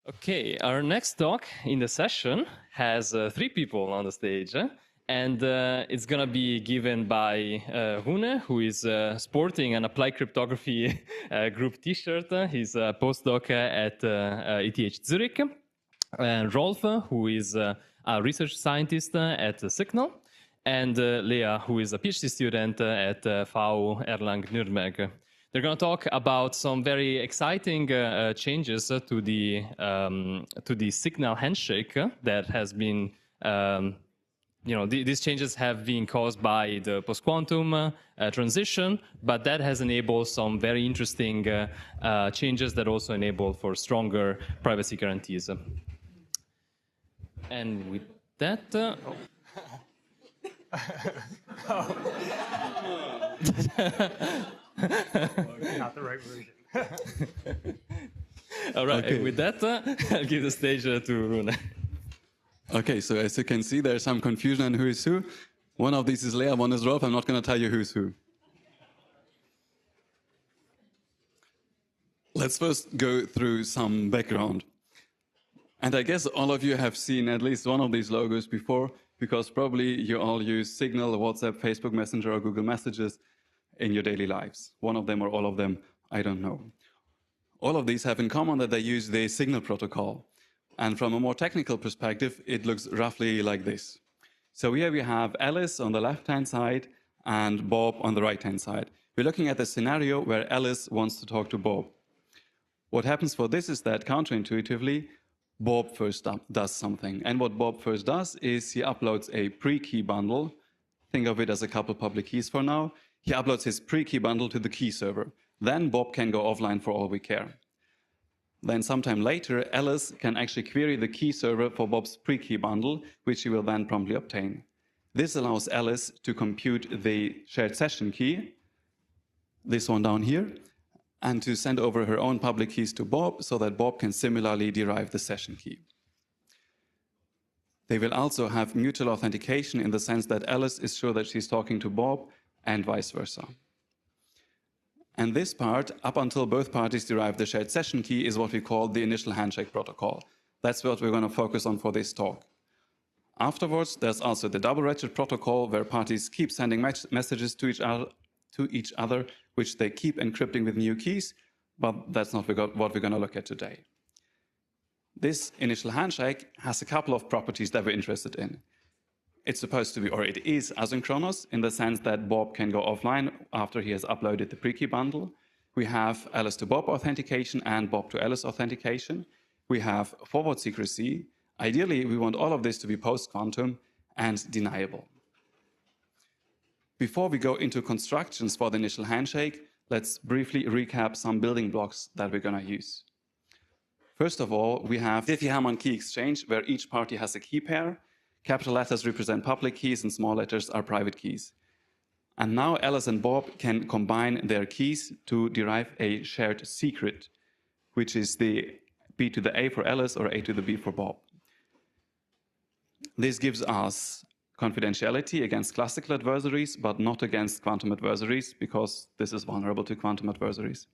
Okay, our next talk in the session has 3 people on the stage, and it's going to be given by Rune, who is sporting an applied cryptography group t-shirt. He's a postdoc at ETH Zurich. And Rolfe, who is a research scientist at Signal, and Lea, who is a PhD student at VU Erlangen-Nürnberg. They're going to talk about some very exciting changes to the Signal handshake that has been, these changes have been caused by the post-quantum transition, but that has enabled some very interesting changes that also enable for stronger privacy guarantees. And with that, Not the right version. All right, okay. And with that, I'll give the stage to Rune. Okay, so as you can see, there's some confusion on who is who. One of these is Lea, one is Rolfe. I'm not going to tell you who's who. Let's first go through some background. And I guess all of you have seen at least one of these logos before, because probably you all use Signal, WhatsApp, Facebook Messenger, or Google Messages in your daily lives. One of them or all of them, I don't know. All of these have in common that they use the Signal protocol. And from a more technical perspective, it looks roughly like this. So here we have Alice on the left-hand side and Bob on the right-hand side. We're looking at the scenario where Alice wants to talk to Bob. What happens for this is that counterintuitively, Bob first does something. And what Bob first does is he uploads a pre-key bundle. Think of it as a couple public keys for now. He uploads his pre-key bundle to the key server. Then Bob can go offline for all we care. Then sometime later, Alice can actually query the key server for Bob's pre-key bundle, which she will then promptly obtain. This allows Alice to compute the shared session key, this one down here, and to send over her own public keys to Bob so that Bob can similarly derive the session key. They will also have mutual authentication in the sense that Alice is sure that she's talking to Bob and vice versa. And this part, up until both parties derive the shared session key, is what we call the initial handshake protocol. That's what we're going to focus on for this talk. Afterwards, there's also the double ratchet protocol, where parties keep sending messages to each other, which they keep encrypting with new keys, but that's not what we're going to look at today. This initial handshake has a couple of properties that we're interested in. It's supposed to be, or it is, asynchronous in the sense that Bob can go offline after he has uploaded the pre-key bundle. We have Alice to Bob authentication and Bob to Alice authentication. We have forward secrecy. Ideally, we want all of this to be post-quantum and deniable. Before we go into constructions for the initial handshake, let's briefly recap some building blocks that we're going to use. First of all, we have Diffie-Hellman key exchange, where each party has a key pair. Capital letters represent public keys and small letters are private keys. And now Alice and Bob can combine their keys to derive a shared secret, which is the B to the A for Alice or A to the B for Bob. This gives us confidentiality against classical adversaries, but not against quantum adversaries, because this is vulnerable to quantum adversaries.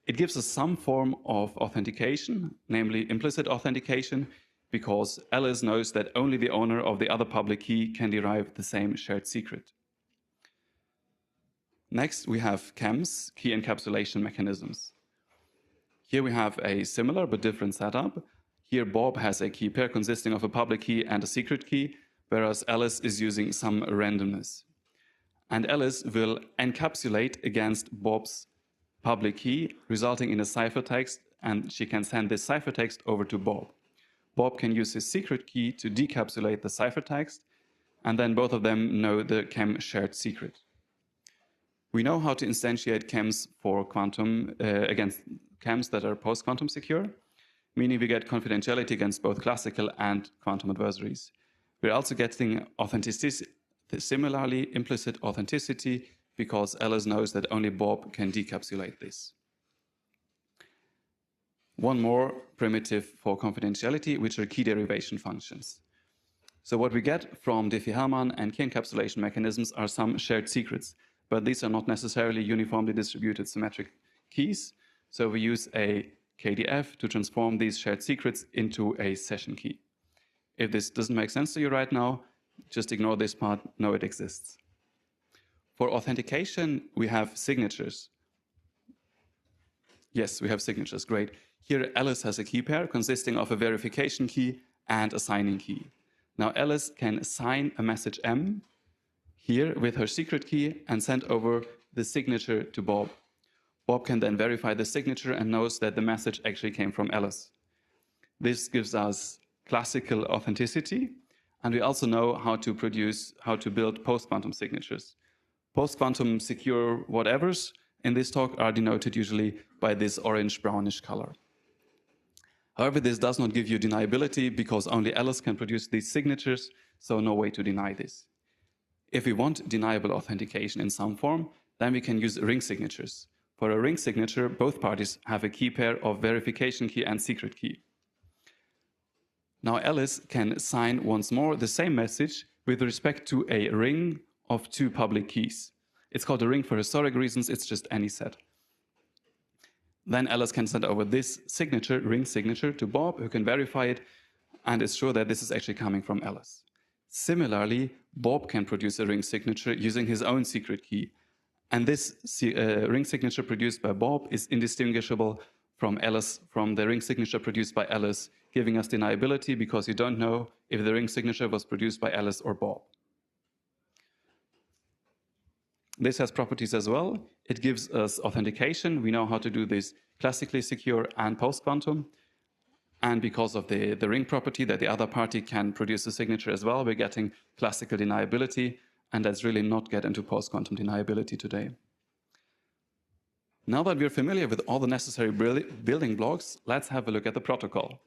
It gives us some form of authentication, namely implicit authentication, because Alice knows that only the owner of the other public key can derive the same shared secret. Next, we have CAMs, key encapsulation mechanisms. Here we have a similar but different setup. Here Bob has a key pair consisting of a public key and a secret key, whereas Alice is using some randomness. And Alice will encapsulate against Bob's public key, resulting in a ciphertext, and she can send this ciphertext over to Bob. Bob can use his secret key to decapsulate the ciphertext, and then both of them know the CAM shared secret. We know how to instantiate CAMs for quantum against CAMs that are post-quantum secure, meaning we get confidentiality against both classical and quantum adversaries. We're also getting authenticity, similarly implicit authenticity, because Alice knows that only Bob can decapsulate this. One more primitive for confidentiality, which are key derivation functions. So what we get from Diffie-Hellman and key encapsulation mechanisms are some shared secrets, but these are not necessarily uniformly distributed symmetric keys. So we use a KDF to transform these shared secrets into a session key. If this doesn't make sense to you right now, just ignore this part, know it exists. For authentication, we have signatures. Yes, we have signatures, great. Here, Alice has a key pair consisting of a verification key and a signing key. Now, Alice can sign a message M here with her secret key and send over the signature to Bob. Bob can then verify the signature and knows that the message actually came from Alice. This gives us classical authenticity, and we also know how to build post-quantum signatures. Post-quantum secure whatevers in this talk are denoted usually by this orange-brownish color. However, this does not give you deniability because only Alice can produce these signatures, so no way to deny this. If we want deniable authentication in some form, then we can use ring signatures. For a ring signature, both parties have a key pair of verification key and secret key. Now Alice can sign once more the same message with respect to a ring of two public keys. It's called a ring for historic reasons, it's just any set. Then Alice can send over this signature, ring signature, to Bob, who can verify it and is sure that this is actually coming from Alice. Similarly, Bob can produce a ring signature using his own secret key. And this ring signature produced by Bob is indistinguishable from the ring signature produced by Alice, giving us deniability because you don't know if the ring signature was produced by Alice or Bob. This has properties as well. It gives us authentication. We know how to do this classically secure and post-quantum. And because of the ring property that the other party can produce a signature as well, we're getting classical deniability, and let's really not get into post-quantum deniability today. Now that we're familiar with all the necessary building blocks, let's have a look at the protocol.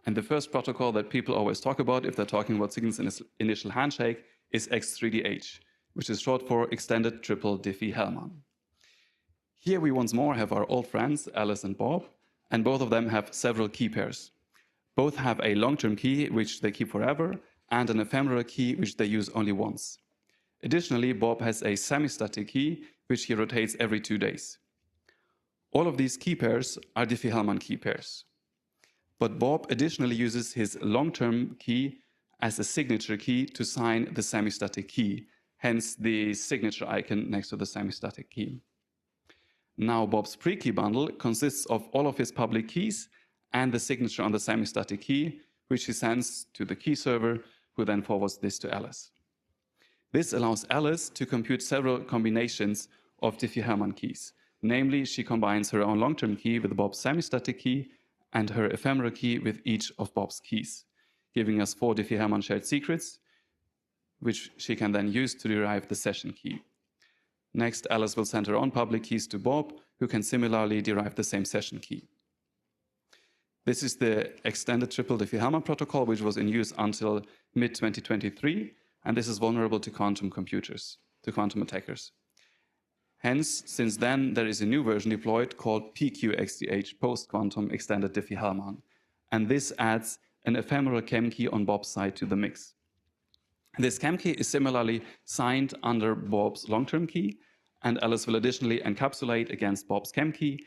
And the first protocol that people always talk about if they're talking about signals in initial handshake is X3DH, which is short for Extended Triple Diffie-Hellman. Here we once more have our old friends, Alice and Bob, and both of them have several key pairs. Both have a long-term key, which they keep forever, and an ephemeral key, which they use only once. Additionally, Bob has a semi-static key, which he rotates every 2 days. All of these key pairs are Diffie-Hellman key pairs. But Bob additionally uses his long-term key as a signature key to sign the semi-static key, hence the signature icon next to the semi-static key. Now Bob's pre-key bundle consists of all of his public keys and the signature on the semi-static key, which he sends to the key server, who then forwards this to Alice. This allows Alice to compute several combinations of Diffie-Hellman keys. Namely, she combines her own long-term key with Bob's semi-static key and her ephemeral key with each of Bob's keys, giving us 4 Diffie-Hellman shared secrets, which she can then use to derive the session key. Next, Alice will send her own public keys to Bob, who can similarly derive the same session key. This is the extended triple Diffie-Hellman protocol, which was in use until mid-2023, and this is vulnerable to quantum computers, to quantum attackers. Hence, since then, there is a new version deployed called PQXDH, Post-Quantum Extended Diffie-Hellman, and this adds an ephemeral chem key on Bob's side to the mix. This chem key is similarly signed under Bob's long-term key, and Alice will additionally encapsulate against Bob's chem key.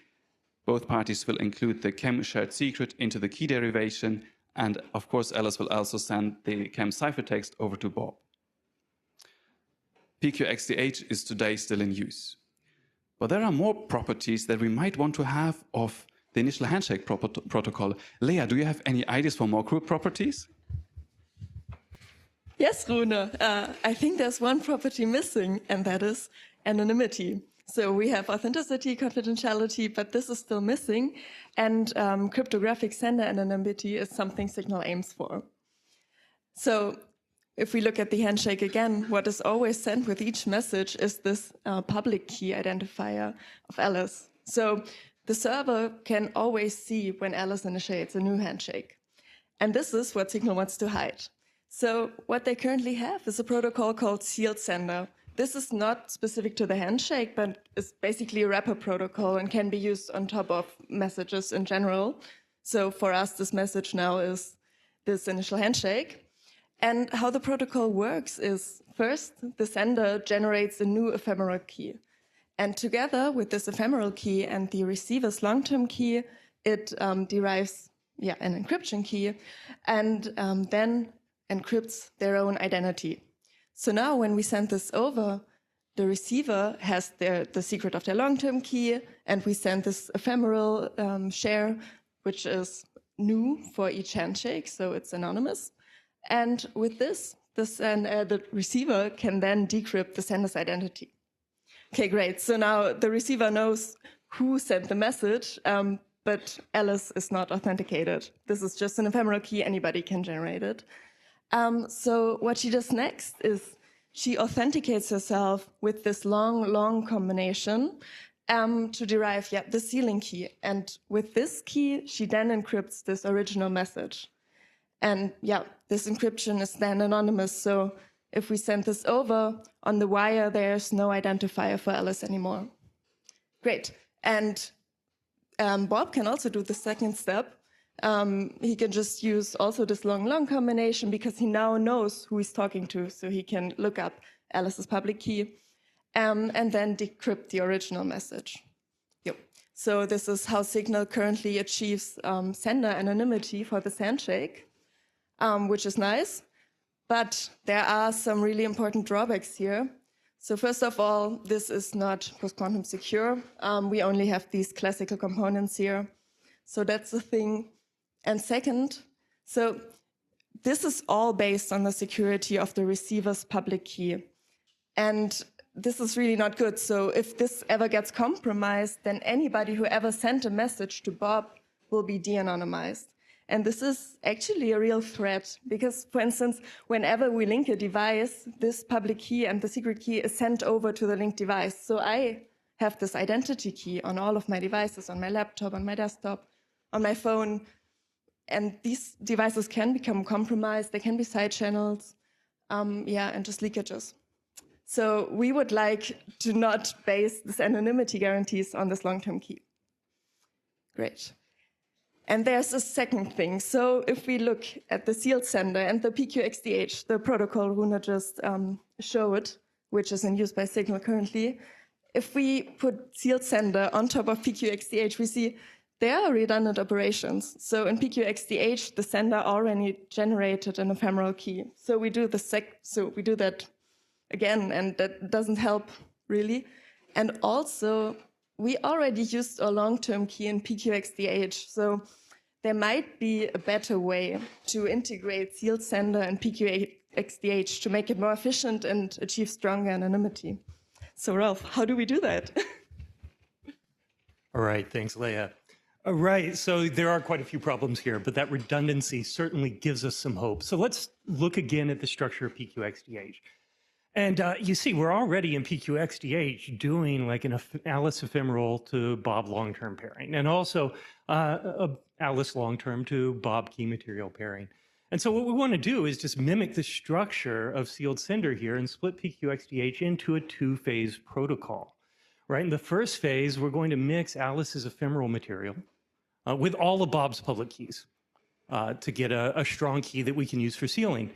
Both parties will include the chem shared secret into the key derivation, and of course Alice will also send the chem ciphertext over to Bob. PQXDH is today still in use. But there are more properties that we might want to have of the initial handshake protocol. Lea, do you have any ideas for more cool properties? Yes, Rune. I think there's one property missing, and that is anonymity. So we have authenticity, confidentiality, but this is still missing. And cryptographic sender anonymity is something Signal aims for. So if we look at the handshake again, what is always sent with each message is this public key identifier of Alice. So the server can always see when Alice initiates a new handshake. And this is what Signal wants to hide. So what they currently have is a protocol called Sealed Sender. This is not specific to the handshake, but is basically a wrapper protocol and can be used on top of messages in general. So for us, this message now is this initial handshake. And how the protocol works is, first, the sender generates a new ephemeral key. And together with this ephemeral key and the receiver's long-term key, it derives an encryption key and then encrypts their own identity. So now when we send this over, the receiver has the secret of their long-term key, and we send this ephemeral share, which is new for each handshake, so it's anonymous. And with this, the receiver can then decrypt the sender's identity. Okay, great. So now the receiver knows who sent the message, but Alice is not authenticated. This is just an ephemeral key. Anybody can generate it. So what she does next is she authenticates herself with this long combination to derive the sealing key. And with this key, she then encrypts this original message. And this encryption is then anonymous. So if we send this over on the wire, there's no identifier for Alice anymore. Great. And Bob can also do the second step. He can just use also this long combination because he now knows who he's talking to. So he can look up Alice's public key and then decrypt the original message. Yep. So this is how Signal currently achieves sender anonymity for this handshake, which is nice. But there are some really important drawbacks here. So first of all, this is not post-quantum secure. We only have these classical components here. So that's the thing. And second, so this is all based on the security of the receiver's public key. And this is really not good. So if this ever gets compromised, then anybody who ever sent a message to Bob will be de-anonymized. And this is actually a real threat because, for instance, whenever we link a device, this public key and the secret key is sent over to the linked device. So I have this identity key on all of my devices, on my laptop, on my desktop, on my phone. And these devices can become compromised. They can be side channels, and just leakages. So we would like to not base this anonymity guarantees on this long-term key. Great. And there's a second thing. So if we look at the sealed sender and the PQXDH, the protocol Rune just showed, which is in use by Signal currently, if we put sealed sender on top of PQXDH, we see there are redundant operations. So in PQXDH, the sender already generated an ephemeral key. So we do that again, and that doesn't help really. And also, we already used a long-term key in PQXDH. So there might be a better way to integrate sealed sender and PQXDH to make it more efficient and achieve stronger anonymity. So Rolfe, how do we do that? All right, thanks, Lea. All right, so there are quite a few problems here, but that redundancy certainly gives us some hope. So let's look again at the structure of PQXDH. And you see, we're already in PQXDH doing like an Alice ephemeral to Bob long-term pairing, and also a Alice long-term to Bob key material pairing. And so what we want to do is just mimic the structure of sealed sender here and split PQXDH into a two-phase protocol. Right? In the first phase, we're going to mix Alice's ephemeral material with all of Bob's public keys to get a strong key that we can use for sealing.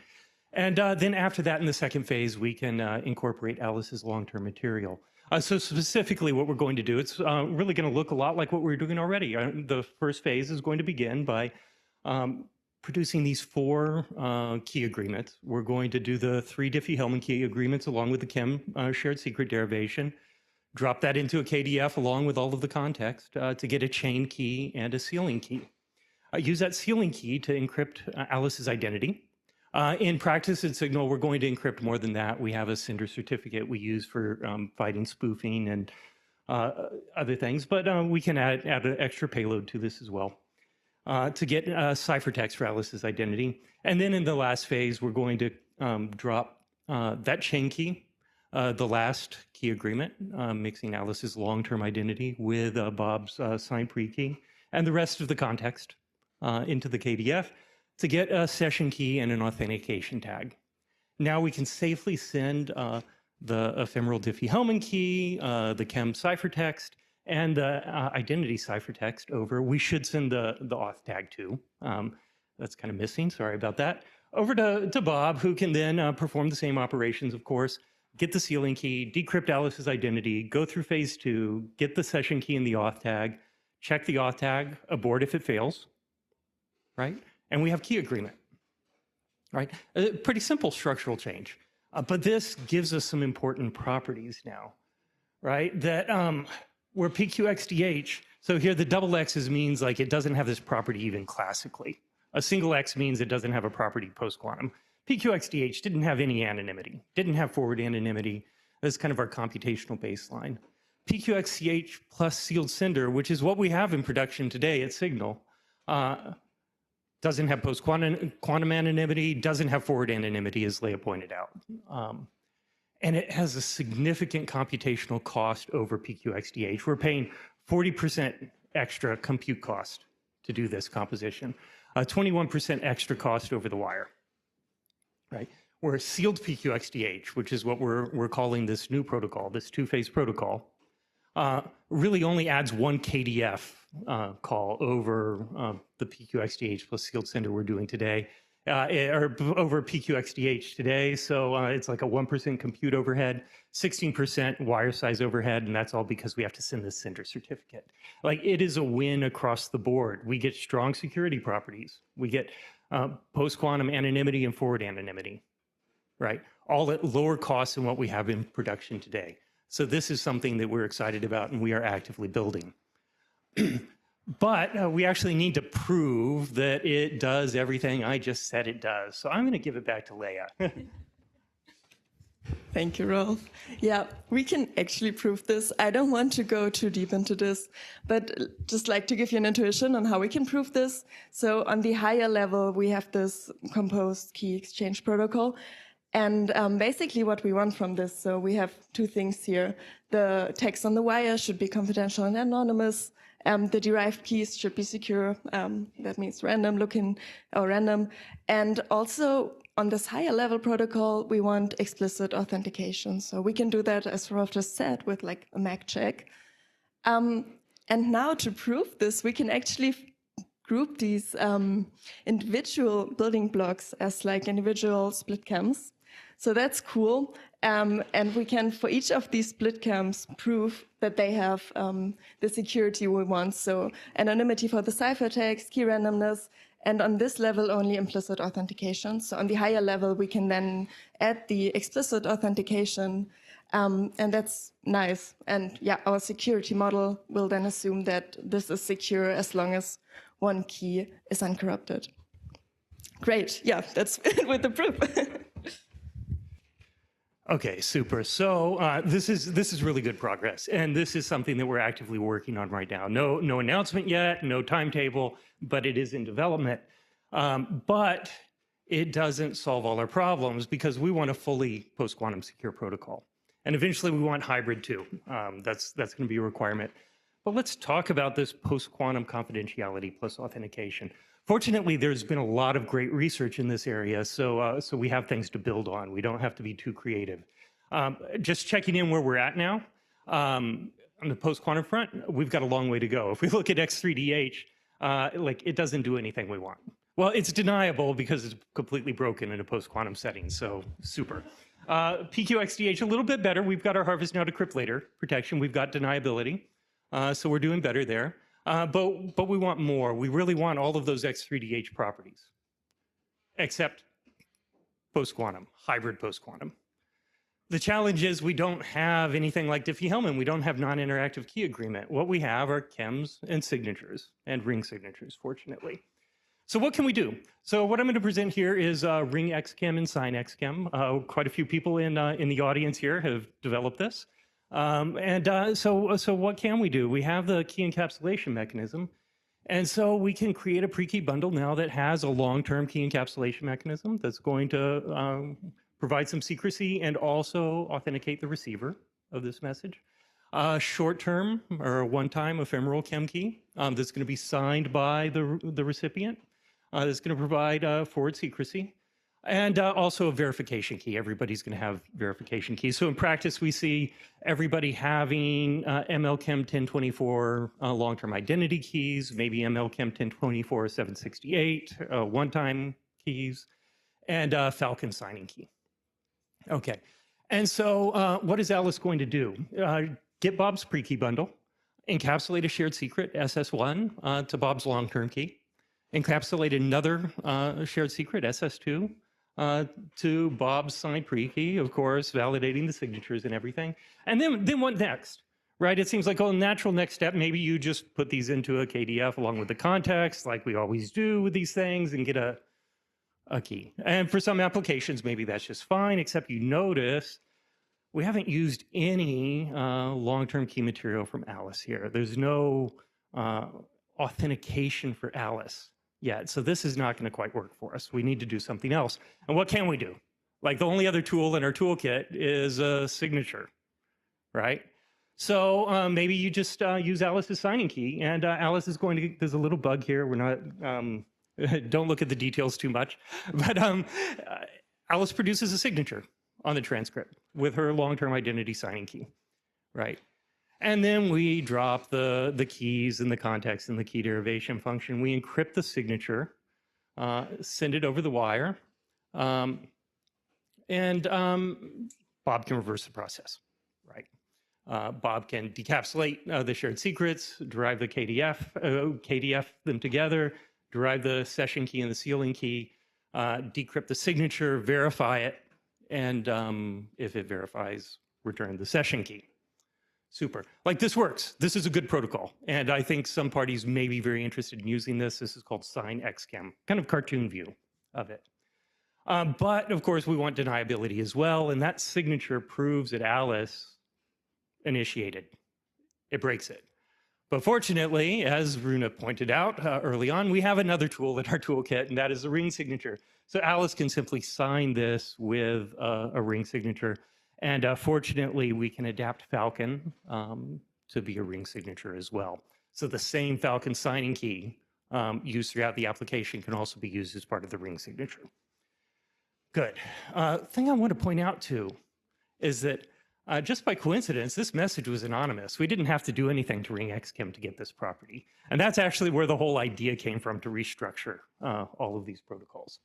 And then after that, in the second phase, we can incorporate Alice's long-term material. So specifically what we're going to do, it's really going to look a lot like what we're doing already. The first phase is going to begin by producing these 4 key agreements. We're going to do the 3 Diffie-Hellman key agreements along with the CHEM shared secret derivation, drop that into a KDF along with all of the context to get a chain key and a sealing key. Use that sealing key to encrypt Alice's identity. In practice at Signal, we're going to encrypt more than that. We have a sender certificate we use for fighting spoofing and other things, but we can add an extra payload to this as well to get ciphertext for Alice's identity. And then in the last phase, we're going to drop that chain key, the last key agreement, mixing Alice's long-term identity with Bob's signed pre-key, and the rest of the context into the KDF to get a session key and an authentication tag. Now we can safely send the ephemeral Diffie-Hellman key, the CHEM ciphertext, and the identity ciphertext over. We should send the auth tag too. That's kind of missing, sorry about that. Over to Bob, who can then perform the same operations, of course, get the sealing key, decrypt Alice's identity, go through phase 2, get the session key and the auth tag, check the auth tag, abort if it fails, right? And we have key agreement, right? A pretty simple structural change. But this gives us some important properties now, right? That where PQXDH, so here the double X's means like it doesn't have this property even classically. A single X means it doesn't have a property post-quantum. PQXDH didn't have any anonymity, didn't have forward anonymity. That's kind of our computational baseline. PQXDH plus sealed sender, which is what we have in production today at Signal, doesn't have post-quantum anonymity, doesn't have forward anonymity, as Lea pointed out. And it has a significant computational cost over PQXDH. We're paying 40% extra compute cost to do this composition, 21% extra cost over the wire, right? Where sealed PQXDH, which is what we're calling this new protocol, this two-phase protocol, really only adds one KDF call over the PQXDH plus sealed sender we're doing today, or over PQXDH today. So it's like a 1% compute overhead, 16% wire size overhead, and that's all because we have to send this sender certificate. Like, it is a win across the board. We get strong security properties. We get post-quantum anonymity and forward anonymity, right? All at lower costs than what we have in production today. So this is something that we're excited about and we are actively building. But we actually need to prove that it does everything I just said it does. So I'm going to give it back to Lea. Thank you, Rolfe. Yeah, we can actually prove this. I don't want to go too deep into this, but just like to give you an intuition on how we can prove this. So on the higher level, we have this composed key exchange protocol. And basically what we want from this, so we have two things here. The text on the wire should be confidential and anonymous. The derived keys should be secure. That means random looking or random. And also on this higher level protocol, we want explicit authentication. So we can do that, as Rolfe just said, with like a MAC check. And now to prove this, we can actually group these individual building blocks as like individual split cams. So that's cool. And we can, for each of these split cams, prove that they have the security we want. So anonymity for the ciphertext, key randomness, and on this level, only implicit authentication. So on the higher level, we can then add the explicit authentication, and that's nice. And yeah, our security model will then assume that this is secure as long as one key is uncorrupted. Great. Yeah, that's it with the proof. Okay, super. So this is really good progress, and this is something that we're actively working on right now. No announcement yet, no timetable, but it is in development. But it doesn't solve all our problems because we want a fully post-quantum secure protocol, and eventually we want hybrid too. That's going to be a requirement. But let's talk about this post-quantum confidentiality plus authentication. Fortunately, there's been a lot of great research in this area, so we have things to build on. We don't have to be too creative. Just checking in where we're at now, on the post-quantum front, we've got a long way to go. If we look at X3DH, like, it doesn't do anything we want. Well, it's deniable because it's completely broken in a post-quantum setting, so super. PQXDH, a little bit better. We've got our harvest now decrypt later protection. We've got deniability, so we're doing better there. But we want more. We really want all of those X3DH properties, except post-quantum, hybrid post-quantum. The challenge is we don't have anything like Diffie-Hellman. We don't have non-interactive key agreement. What we have are chems and signatures and ring signatures, fortunately. So what can we do? So what I'm going to present here is ring XChem and sign XChem. Quite a few people in the audience here have developed this. So what can we do? We have the key encapsulation mechanism. And so we can create a pre-key bundle now that has a long-term key encapsulation mechanism that's going to provide some secrecy and also authenticate the receiver of this message. Short-term or one-time ephemeral chem key that's going to be signed by the recipient. That's going to provide forward secrecy. And also a verification key. Everybody's going to have verification keys. So in practice, we see everybody having MLChem 1024 long-term identity keys, maybe MLChem 1024 768 one-time keys, and Falcon signing key. Okay. And so what is Alice going to do? Get Bob's pre-key bundle encapsulate a shared secret, SS1, to Bob's long-term key, encapsulate another shared secret, SS2, to Bob's signed pre-key, of course, validating the signatures and everything. And then what next, right? It seems like a natural next step, maybe you just put these into a KDF along with the context, like we always do with these things, and get a key. And for some applications, maybe that's just fine, except you notice we haven't used any long-term key material from Alice here. There's no authentication for Alice yet. So this is not going to quite work for us. We need to do something else. And what can we do? Like the only other tool in our toolkit is a signature, right? So maybe you just use Alice's signing key, and Alice is going to, there's a little bug here. We're not, don't look at the details too much, but Alice produces a signature on the transcript with her long-term identity signing key, right? And then we drop the keys and the context in the key derivation function. We encrypt the signature, send it over the wire, and Bob can reverse the process, right? Bob can decapsulate the shared secrets, derive the KDF them together, derive the session key and the sealing key, decrypt the signature, verify it, and if it verifies, return the session key. Super. Like this works. This is a good protocol. And I think some parties may be very interested in using this. This is called sign XChem, kind of cartoon view of it. But of course, we want deniability as well. And that signature proves that Alice initiated. It breaks it. But fortunately, as Rune pointed out early on, we have another tool in our toolkit, and that is a ring signature. So Alice can simply sign this with a ring signature. And fortunately, we can adapt Falcon to be a ring signature as well. So the same Falcon signing key used throughout the application can also be used as part of the ring signature. Good. Thing I want to point out too is that just by coincidence, this message was anonymous. We didn't have to do anything to ring XChem to get this property. And that's actually where the whole idea came from, to restructure all of these protocols.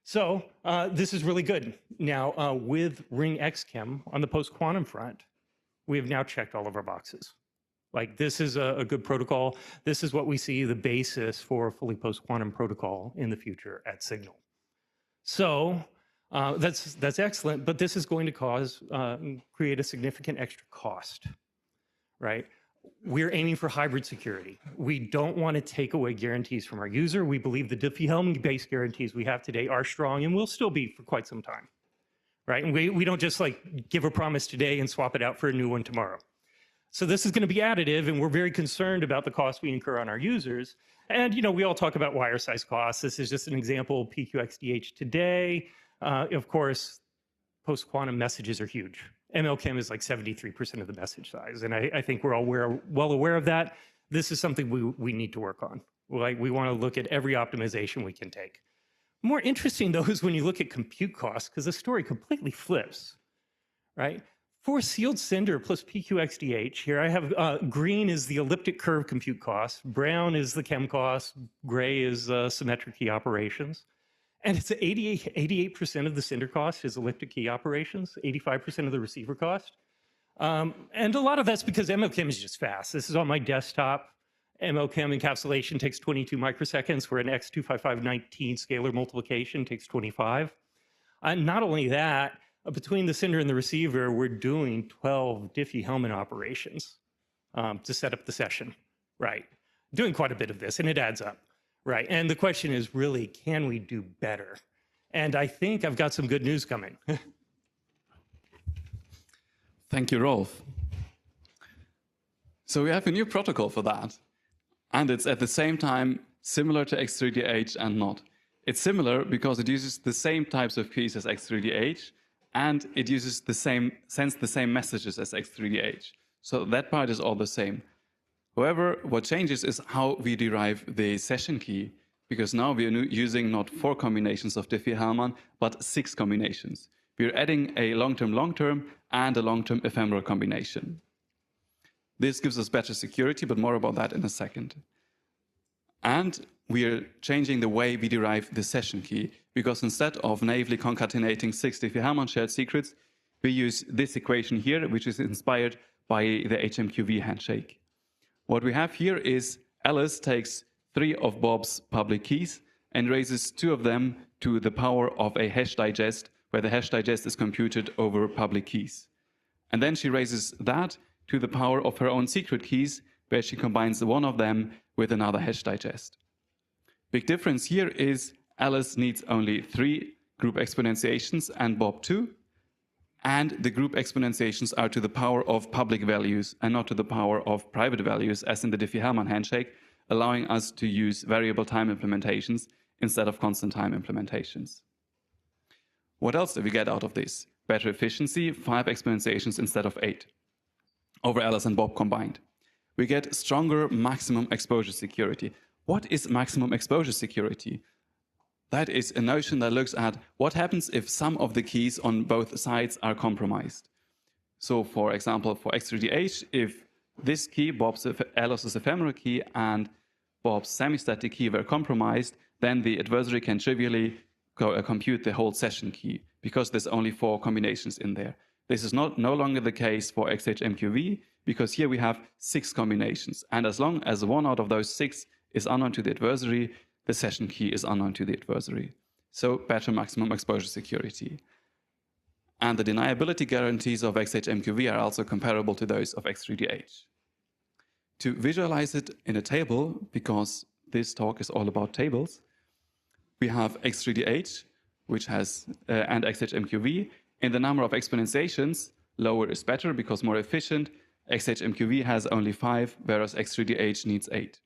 So this is really good. Now, with ring XChem on the post-quantum front, we have now checked all of our boxes. Like, this is a good protocol. This is what we see the basis for a fully post-quantum protocol in the future at Signal. So that's excellent, but this is going to create a significant extra cost, right? We're aiming for hybrid security. We don't want to take away guarantees from our user. We believe the Diffie-Hellman-based guarantees we have today are strong and will still be for quite some time, right? And we don't just like give a promise today and swap it out for a new one tomorrow. So this is going to be additive, and we're very concerned about the cost we incur on our users. And, you know, we all talk about wire size costs. This is just an example of PQXDH today. Of course, post-quantum messages are huge. MLChem is like 73% of the message size. And I think we're all well aware of that. This is something we need to work on. Like, we want to look at every optimization we can take. More interesting, though, is when you look at compute costs, because the story completely flips, right? For sealed sender plus PQXDH, here I have green is the elliptic curve compute cost, brown is the chem cost, gray is symmetric key operations. And it's 88% of the sender cost is elliptic key operations, 85% of the receiver cost. And a lot of that's because MLChem is just fast. This is on my desktop. MLChem encapsulation takes 22 microseconds, where an X25519 scalar multiplication takes 25. Not only that, between the sender and the receiver, we're doing 12 Diffie-Hellman operations to set up the session, right? Doing quite a bit of this, and it adds up. Right, and the question is really, can we do better? And I think I've got some good news coming. Thank you, Rolfe. So we have a new protocol for that. And it's at the same time similar to X3DH and not. It's similar because it uses the same types of keys as X3DH, and it uses sends the same messages as X3DH. So that part is all the same. However, what changes is how we derive the session key, because now we are using not 4 combinations of Diffie-Hellman, but 6 combinations. We're adding a long-term and a long-term ephemeral combination. This gives us better security, but more about that in a second. And we are changing the way we derive the session key, because instead of naively concatenating 6 Diffie-Hellman shared secrets, we use this equation here, which is inspired by the HMQV handshake. What we have here is Alice takes 3 of Bob's public keys and raises 2 of them to the power of a hash digest, where the hash digest is computed over public keys. And then she raises that to the power of her own secret keys, where she combines one of them with another hash digest. Big difference here is Alice needs only 3 group exponentiations and Bob 2, and the group exponentiations are to the power of public values and not to the power of private values, as in the Diffie-Hellman handshake, allowing us to use variable time implementations instead of constant time implementations. What else do we get out of this? Better efficiency, 5 exponentiations instead of 8, over Alice and Bob combined. We get stronger maximum exposure security. What is maximum exposure security? That is a notion that looks at what happens if some of the keys on both sides are compromised. So for example, for X3DH, if this key, Alice's ephemeral key and Bob's semi-static key were compromised, then the adversary can trivially compute the whole session key, because there's only 4 combinations in there. This is no longer the case for XHMQV, because here we have 6 combinations. And as long as one out of those 6 is unknown to the adversary, the session key is unknown to the adversary. So better maximum exposure security. And the deniability guarantees of XHMQV are also comparable to those of X3DH. To visualize it in a table, because this talk is all about tables, we have X3DH, which has, and XHMQV. In the number of exponentiations, lower is better because more efficient. XHMQV has only 5, whereas X3DH needs 8.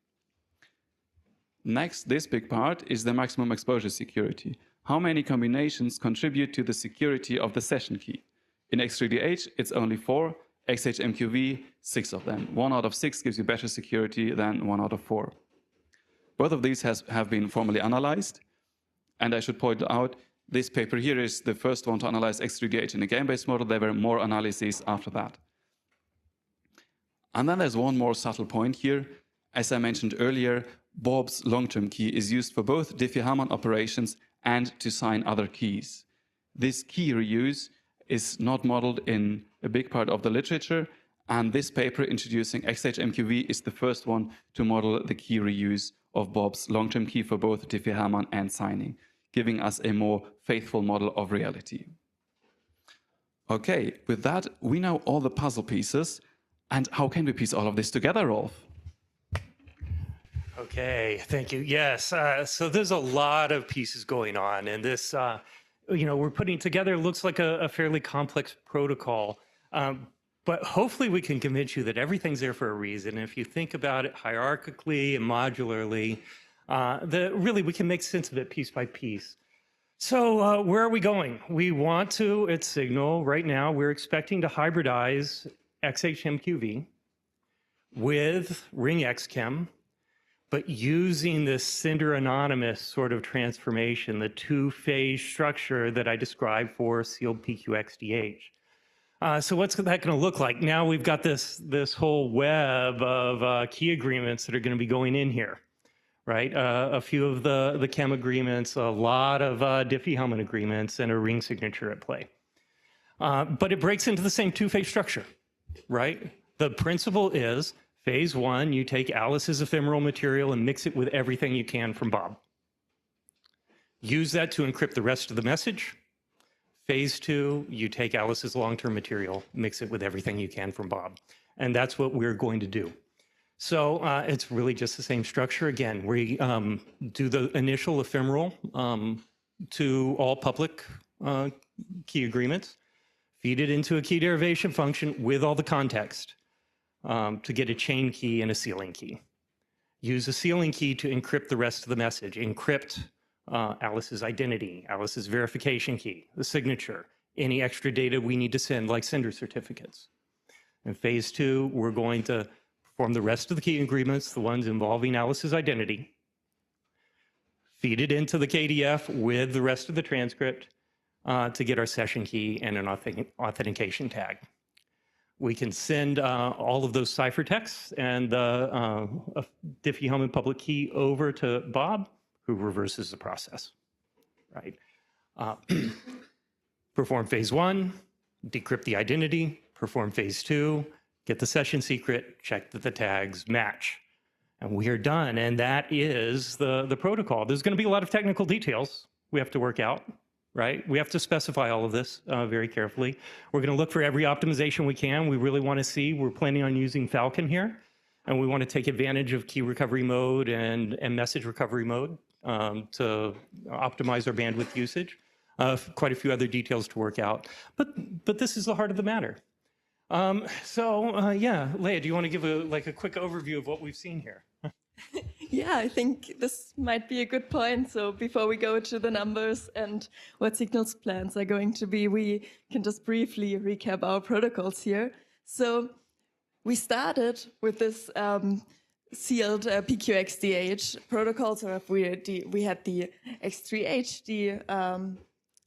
Next, this big part is the maximum exposure security. How many combinations contribute to the security of the session key? In X3DH, it's only 4. XHMQV, 6 of them. 1 out of 6 gives you better security than 1 out of 4. Both of these have been formally analyzed. And I should point out, this paper here is the first one to analyze X3DH in a game-based model. There were more analyses after that. And then there's one more subtle point here. As I mentioned earlier, Bob's long-term key is used for both Diffie-Hellman operations and to sign other keys. This key reuse is not modeled in a big part of the literature, and this paper introducing XHMQV is the first one to model the key reuse of Bob's long-term key for both Diffie-Hellman and signing, giving us a more faithful model of reality. Okay, with that, we know all the puzzle pieces, and how can we piece all of this together, Rolfe? Okay, thank you. Yes, so there's a lot of pieces going on, and this, we're putting together looks like a fairly complex protocol, but hopefully we can convince you that everything's there for a reason. If you think about it hierarchically and modularly, really we can make sense of it piece by piece. So where are we going? We want to, at Signal, right now, we're expecting to hybridize XHMQV with ring XChem, but using this Sender anonymous sort of transformation, the 2-phase structure that I described for sealed PQXDH. So what's that going to look like? Now we've got this whole web of key agreements that are going to be going in here, right? A few of the CHEM agreements, a lot of Diffie-Hellman agreements, and a ring signature at play. But it breaks into the same 2-phase structure, right? The principle is, phase 1, you take Alice's ephemeral material and mix it with everything you can from Bob. Use that to encrypt the rest of the message. Phase 2, you take Alice's long-term material, mix it with everything you can from Bob. And that's what we're going to do. So it's really just the same structure. Again, we do the initial ephemeral to all public key agreements, feed it into a key derivation function with all the context to get a chain key and a sealing key. Use a sealing key to encrypt the rest of the message. Encrypt Alice's identity, Alice's verification key, the signature, any extra data we need to send, like sender certificates. In phase 2, we're going to perform the rest of the key agreements, the ones involving Alice's identity, feed it into the KDF with the rest of the transcript to get our session key and an authentication tag. We can send all of those ciphertexts and the Diffie-Hellman public key over to Bob, who reverses the process, right? Perform phase 1, decrypt the identity, perform phase 2, get the session secret, check that the tags match. And we are done. And that is the protocol. There's going to be a lot of technical details we have to work out, right? We have to specify all of this very carefully. We're going to look for every optimization we can. We really want to see, we're planning on using Falcon here. And we want to take advantage of key recovery mode and message recovery mode to optimize our bandwidth usage. Quite a few other details to work out. But this is the heart of the matter. Yeah, Lea, do you want to give a quick overview of what we've seen here? Yeah, I think this might be a good point. So before we go to the numbers and what Signal's plans are going to be, we can just briefly recap our protocols here. So we started with this sealed PQXDH protocol. So we had the X3H, the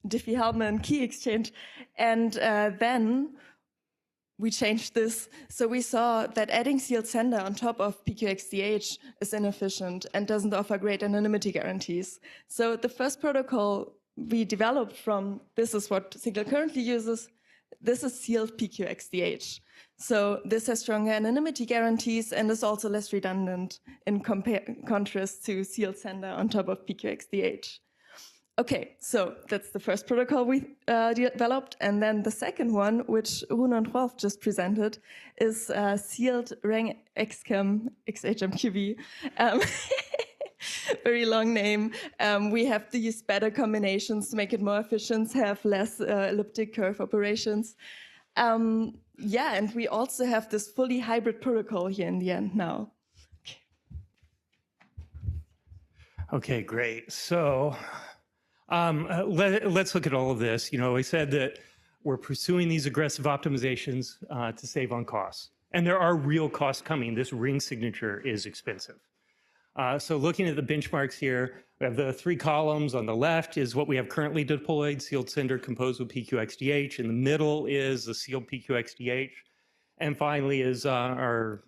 Diffie-Hellman key exchange, and then we changed this. So we saw that adding sealed sender on top of PQXDH is inefficient and doesn't offer great anonymity guarantees. So the first protocol we developed from, this is what Signal currently uses, this is sealed PQXDH. So this has stronger anonymity guarantees and is also less redundant in contrast to sealed sender on top of PQXDH. Okay, so that's the first protocol we developed. And then the second one, which Rune and Rolfe just presented, is sealed Rang XCAM XHMQV. Very long name. We have to use better combinations to make it more efficient, have less elliptic curve operations. Yeah, and we also have this fully hybrid protocol here in the end now. Okay, great. So let's look at all of this. You know, I said that we're pursuing these aggressive optimizations to save on costs. And there are real costs coming. This ring signature is expensive. So looking at the benchmarks here, we have the 3 columns. On the left is what we have currently deployed, sealed sender composed with PQXDH. In the middle is the sealed PQXDH. And finally is our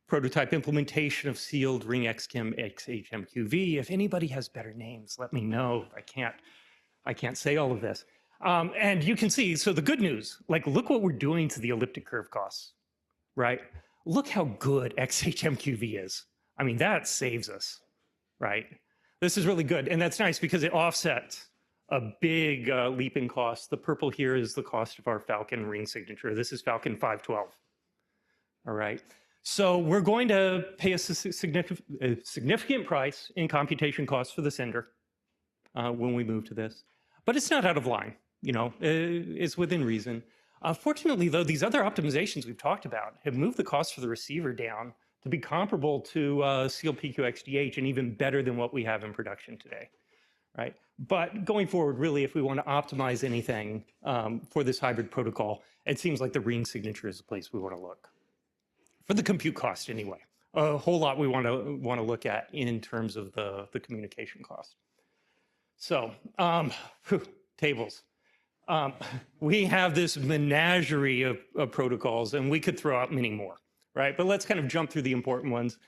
prototype implementation of sealed ring XCAM XHMQV. If anybody has better names, let me know. I can't say all of this. And you can see, so the good news, like look what we're doing to the elliptic curve costs, right? Look how good XHMQV is. I mean, that saves us, right? This is really good. And that's nice because it offsets a big leap in cost. The purple here is the cost of our Falcon ring signature. This is Falcon 512, all right? So we're going to pay a significant price in computation costs for the sender when we move to this. But it's not out of line, you know, it's within reason. Fortunately, though, these other optimizations we've talked about have moved the cost for the receiver down to be comparable to sealed PQXDH and even better than what we have in production today, right? But going forward, really, if we want to optimize anything for this hybrid protocol, it seems like the ring signature is the place we want to look. For the compute cost, anyway. A whole lot we want to look at in terms of the communication cost. So, tables. We have this menagerie of protocols, and we could throw out many more, right? But let's kind of jump through the important ones.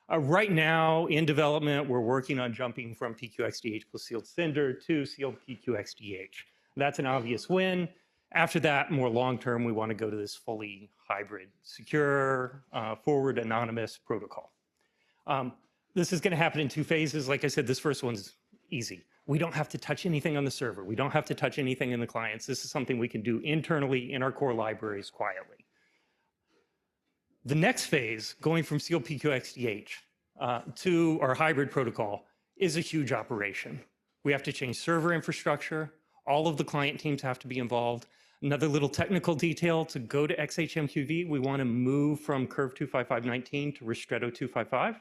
Right now, in development, we're working on jumping from PQXDH plus sealed sender to sealed PQXDH. That's an obvious win. After that, more long-term, we want to go to this fully hybrid, secure, forward anonymous protocol. This is going to happen in 2 phases. Like I said, this first one's easy. We don't have to touch anything on the server. We don't have to touch anything in the clients. This is something we can do internally in our core libraries quietly. The next phase, going from sealed PQXDH to our hybrid protocol, is a huge operation. We have to change server infrastructure. All of the client teams have to be involved. Another little technical detail, to go to XHMQV, we want to move from Curve 25519 to Ristretto 255,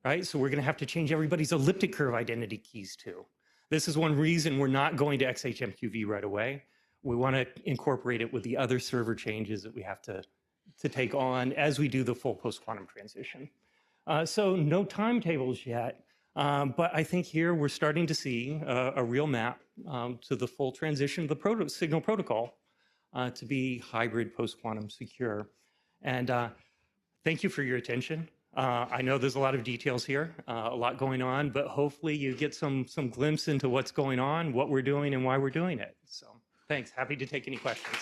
right? So we're going to have to change everybody's elliptic curve identity keys too. This is one reason we're not going to XHMQV right away. We want to incorporate it with the other server changes that we have to take on as we do the full post-quantum transition. So no timetables yet. But I think here we're starting to see a real map to the full transition of the signal protocol to be hybrid post-quantum secure. And thank you for your attention. I know there's a lot of details here, a lot going on, but hopefully you get some glimpse into what's going on, what we're doing, and why we're doing it. So thanks. Happy to take any questions.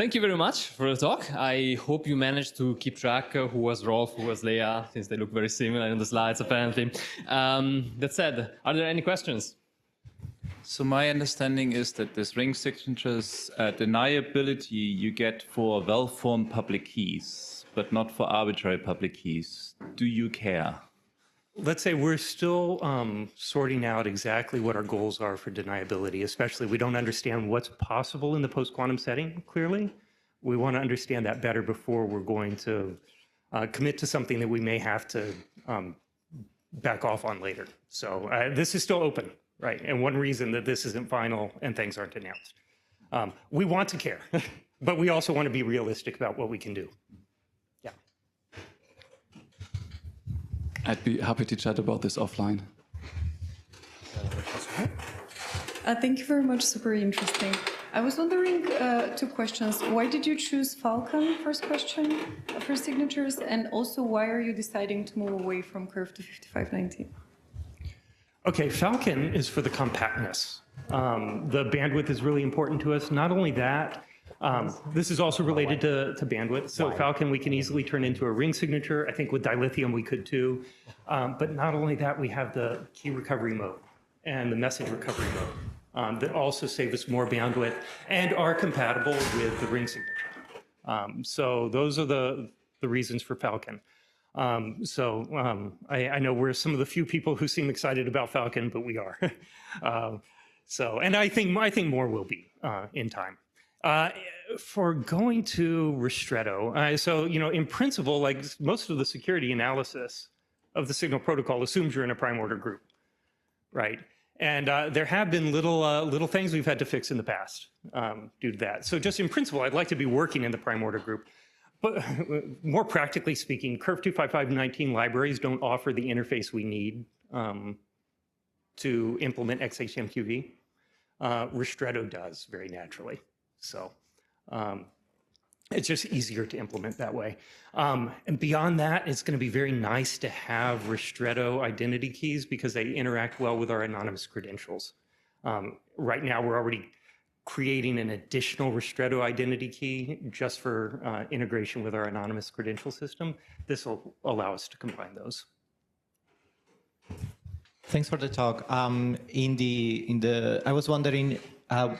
Thank you very much for the talk. I hope you managed to keep track who was Rolfe, who was Lea, since they look very similar in the slides, apparently. That said, are there any questions? So my understanding is that this ring signatures deniability you get for well-formed public keys, but not for arbitrary public keys. Do you care? Let's say we're still sorting out exactly what our goals are for deniability, especially we don't understand what's possible in the post-quantum setting, clearly. We want to understand that better before we're going to commit to something that we may have to back off on later. So this is still open, right? And one reason that this isn't final and things aren't announced. We want to care, but we also want to be realistic about what we can do. I'd be happy to chat about this offline. Thank you very much. Super interesting. I was wondering, two questions. Why did you choose Falcon, first question, for signatures? And also, why are you deciding to move away from Curve to 5519? Okay, Falcon is for the compactness. The bandwidth is really important to us. Not only that, this is also related to bandwidth. So Falcon, we can easily turn into a ring signature. I think with dilithium we could too. But not only that, we have the key recovery mode and the message recovery mode that also save us more bandwidth and are compatible with the ring signature. So those are the reasons for Falcon. I know we're some of the few people who seem excited about Falcon, but we are. And I think more will be in time. For going to Ristretto, so, in principle, like most of the security analysis of the signal protocol assumes you're in a prime order group, right? And there have been little things we've had to fix in the past due to that. So just in principle, I'd like to be working in the prime order group. But more practically speaking, Curve 25519 libraries don't offer the interface we need to implement XHMQV. Ristretto does very naturally. So it's just easier to implement that way. And beyond that, it's going to be very nice to have Ristretto identity keys because they interact well with our anonymous credentials. Right now, we're already creating an additional Ristretto identity key just for integration with our anonymous credential system. This will allow us to combine those. Thanks for the talk. I was wondering,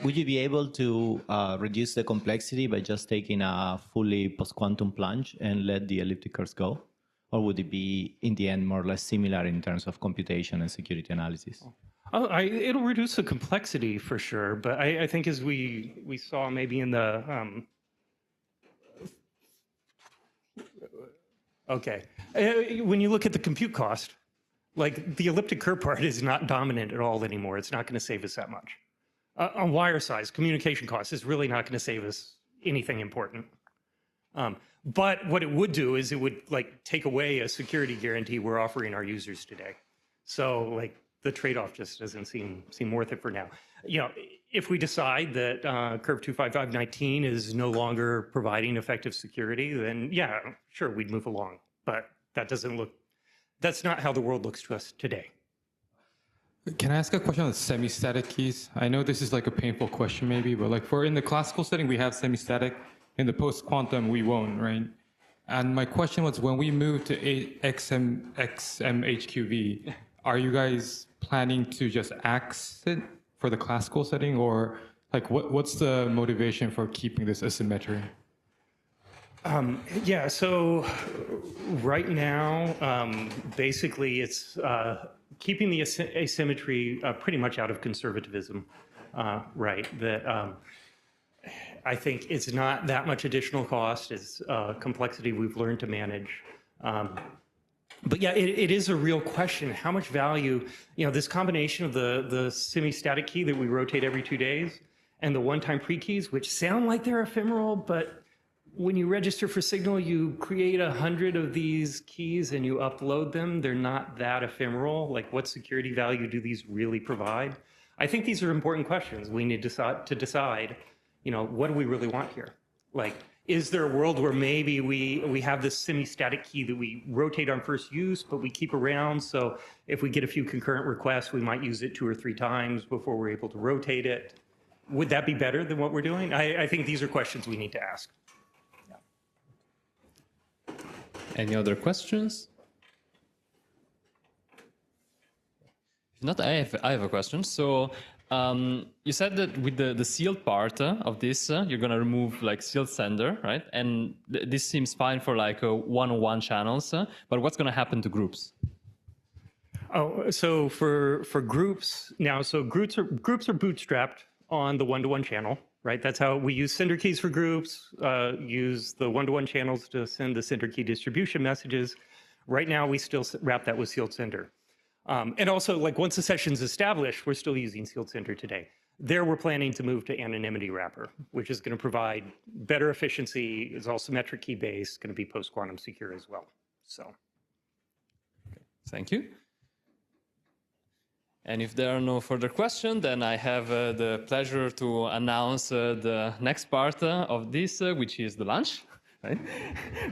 would you be able to reduce the complexity by just taking a fully post-quantum plunge and let the elliptic curves go? Or would it be, in the end, more or less similar in terms of computation and security analysis? Oh, it'll reduce the complexity for sure, but I think as we saw maybe in the when you look at the compute cost, like the elliptic curve part is not dominant at all anymore. It's not going to save us that much. On wire size, communication cost is really not going to save us anything important. But what it would do is it would take away a security guarantee we're offering our users today. So the trade-off just doesn't seem worth it for now. If we decide that Curve 25519 is no longer providing effective security, then yeah, sure, we'd move along. But that's not how the world looks to us today. Can I ask a question on semi-static keys? I know this is a painful question maybe, but for in the classical setting, we have semi-static. In the post-quantum, we won't, right? And my question was, when we move to XMHQV, are you guys planning to just axe it for the classical setting, or what's the motivation for keeping this asymmetry? Yeah, so right now, basically it's keeping the asymmetry pretty much out of conservatism, right? That I think it's not that much additional cost. It's complexity we've learned to manage. But yeah, it is a real question. How much value, this combination of the semi-static key that we rotate every 2 days and the one-time pre-keys, which sound like they're ephemeral, but when you register for Signal, you create 100 of these keys and you upload them. They're not that ephemeral. What security value do these really provide? I think these are important questions. We need to decide, what do we really want here? Is there a world where maybe we have this semi-static key that we rotate on first use, but we keep around, so if we get a few concurrent requests, we might use it 2 or 3 times before we're able to rotate it? Would that be better than what we're doing? I think these are questions we need to ask. Any other questions? If not, I have a question. So you said that with the sealed part of this, you're going to remove like sealed sender, right? And this seems fine for like one-on-one channels, but what's going to happen to groups? Oh, so for groups now, so groups are bootstrapped on the one-to-one channel, right? That's how we use sender keys for groups, use the one-to-one channels to send the sender key distribution messages. Right now, we still wrap that with sealed sender. And also, like once the session's established, we're still using sealed sender today. There, we're planning to move to anonymity wrapper, which is going to provide better efficiency. It's all symmetric key based, going to be post-quantum secure as well. So, thank you. And if there are no further questions, then I have the pleasure to announce the next part of this, which is the lunch. Right?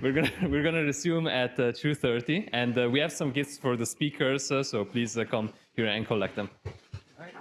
We're gonna resume at 2:30, and we have some gifts for the speakers, so please come here and collect them. All right.